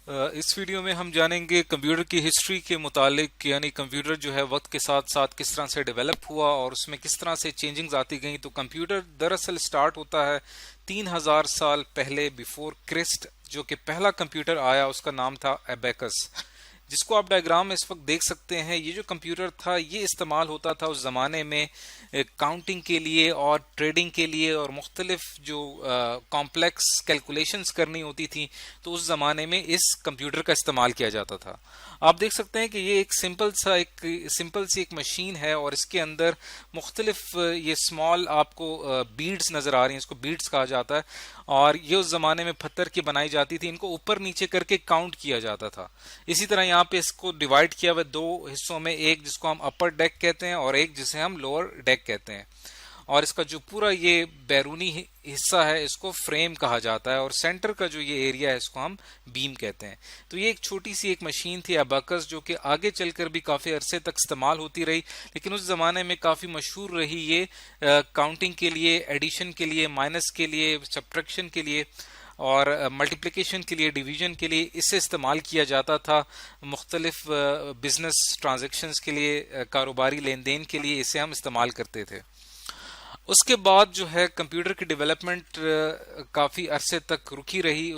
اس video میں ہم جانیں گے کمپیوٹر کی ہسٹری کے متعلق، یعنی کمپیوٹر جو ہے وقت کے ساتھ ساتھ کس طرح سے ڈیولپ ہوا اور اس میں کس طرح سے چینجنگز آتی گئیں۔ تو کمپیوٹر دراصل سٹارٹ ہوتا ہے 3000 سال پہلے بیفور کرسٹ، جو کہ پہلا کمپیوٹر آیا اس کا نام تھا ایبیکس، جس کو آپ ڈائیگرام میں اس وقت دیکھ سکتے ہیں۔ یہ جو کمپیوٹر تھا یہ استعمال ہوتا تھا اس زمانے میں کاؤنٹنگ کے لیے اور ٹریڈنگ کے لیے، اور مختلف جو کمپلیکس کیلکولیشنز کرنی ہوتی تھیں تو اس زمانے میں اس کمپیوٹر کا استعمال کیا جاتا تھا۔ آپ دیکھ سکتے ہیں کہ یہ ایک سمپل سی ایک مشین ہے، اور اس کے اندر مختلف یہ اسمال آپ کو بیڈز نظر آ رہی ہیں، اس کو بیڈز کہا جاتا ہے، اور یہ اس زمانے میں پتھر کی بنائی جاتی تھی، ان کو اوپر نیچے کر کے کاؤنٹ کیا جاتا تھا۔ اسی طرح یہاں پہ اس کو ڈیوائڈ کیا ہوا دو حصوں میں، ایک جس کو ہم اپر ڈیک کہتے ہیں اور ایک جسے ہم لوور ڈیک کہتے ہیں، اور اس کا جو پورا یہ بیرونی حصہ ہے اس کو فریم کہا جاتا ہے، اور سینٹر کا جو یہ ایریا ہے اس کو ہم بیم کہتے ہیں۔ تو یہ ایک چھوٹی سی ایک مشین تھی ایباکس، جو کہ آگے چل کر بھی کافی عرصے تک استعمال ہوتی رہی، لیکن اس زمانے میں کافی مشہور رہی یہ کاؤنٹنگ کے لیے، ایڈیشن کے لیے، مائنس کے لیے، سبٹریکشن کے لیے، اور ملٹیپلیکیشن کے لیے، ڈویژن کے لیے اسے استعمال کیا جاتا تھا۔ مختلف بزنس ٹرانزیکشنز کے لیے، کاروباری لین دین کے لیے اسے ہم استعمال کرتے تھے۔ اس کے بعد جو ہے کمپیوٹر کی ڈیولپمنٹ کافی عرصے تک رکی رہی۔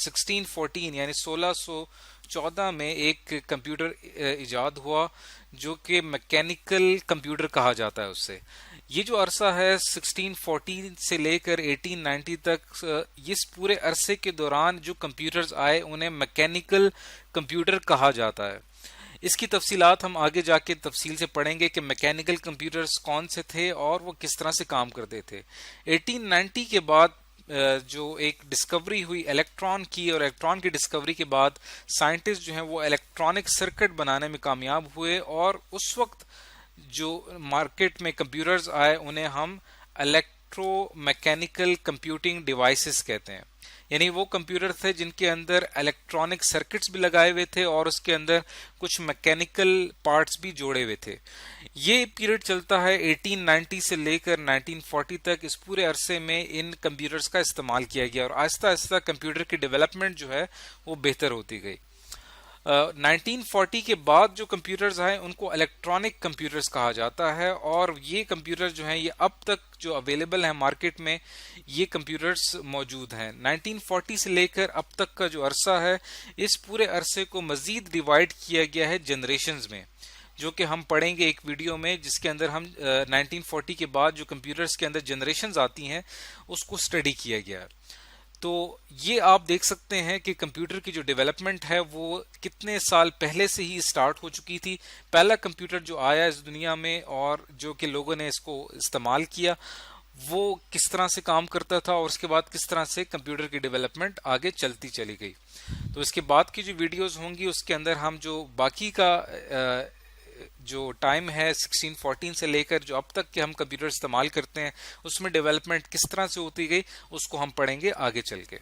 1614 یعنی 1614 میں ایک کمپیوٹر ایجاد ہوا جو کہ میکینیکل کمپیوٹر کہا جاتا ہے اسے۔ یہ جو عرصہ ہے 1614 سے لے کر 1890 تک، اس پورے عرصے کے دوران جو کمپیوٹرز آئے انہیں میکینیکل کمپیوٹر کہا جاتا ہے۔ اس کی تفصیلات ہم آگے جا کے تفصیل سے پڑھیں گے کہ میکینیکل کمپیوٹرز کون سے تھے اور وہ کس طرح سے کام کرتے تھے۔ 1890 کے بعد جو ایک ڈسکوری ہوئی الیکٹران کی، اور الیکٹران کی ڈسکوری کے بعد سائنٹسٹ جو ہیں وہ الیکٹرانک سرکٹ بنانے میں کامیاب ہوئے، اور اس وقت جو مارکیٹ میں کمپیوٹرز آئے انہیں ہم الیکٹرو میکینیکل کمپیوٹنگ ڈیوائسز کہتے ہیں۔ یعنی وہ کمپیوٹر تھے جن کے اندر الیکٹرانک سرکٹس بھی لگائے ہوئے تھے اور اس کے اندر کچھ میکینیکل پارٹس بھی جوڑے ہوئے تھے۔ یہ پیریڈ چلتا ہے 1890 سے لے کر 1940 تک۔ اس پورے عرصے میں ان کمپیوٹرز کا استعمال کیا گیا، اور آہستہ آہستہ کمپیوٹر کی ڈیولپمنٹ جو ہے وہ بہتر ہوتی گئی۔ 1940 کے بعد جو کمپیوٹرز آئے ان کو الیکٹرانک کمپیوٹرز کہا جاتا ہے، اور یہ کمپیوٹر جو ہیں یہ اب تک جو اویلیبل ہیں مارکیٹ میں یہ کمپیوٹرز موجود ہیں۔ 1940 سے لے کر اب تک کا جو عرصہ ہے اس پورے عرصے کو مزید ڈیوائیڈ کیا گیا ہے جنریشنز میں، جو کہ ہم پڑھیں گے ایک ویڈیو میں جس کے اندر ہم 1940 کے بعد جو کمپیوٹرز کے اندر جنریشنز آتی ہیں اس کو اسٹڈی کیا گیا ہے۔ تو یہ آپ دیکھ سکتے ہیں کہ کمپیوٹر کی جو ڈیولپمنٹ ہے وہ کتنے سال پہلے سے ہی اسٹارٹ ہو چکی تھی۔ پہلا کمپیوٹر جو آیا اس دنیا میں اور جو کہ لوگوں نے اس کو استعمال کیا وہ کس طرح سے کام کرتا تھا، اور اس کے بعد کس طرح سے کمپیوٹر کی ڈیولپمنٹ آگے چلتی چلی گئی۔ تو اس کے بعد کی جو ویڈیوز ہوں گی اس کے اندر ہم جو باقی کا جو ٹائم ہے 1614 سے لے کر جو اب تک کہ ہم کمپیوٹر استعمال کرتے ہیں اس میں ڈیولپمنٹ کس طرح سے ہوتی گئی اس کو ہم پڑھیں گے آگے چل کے۔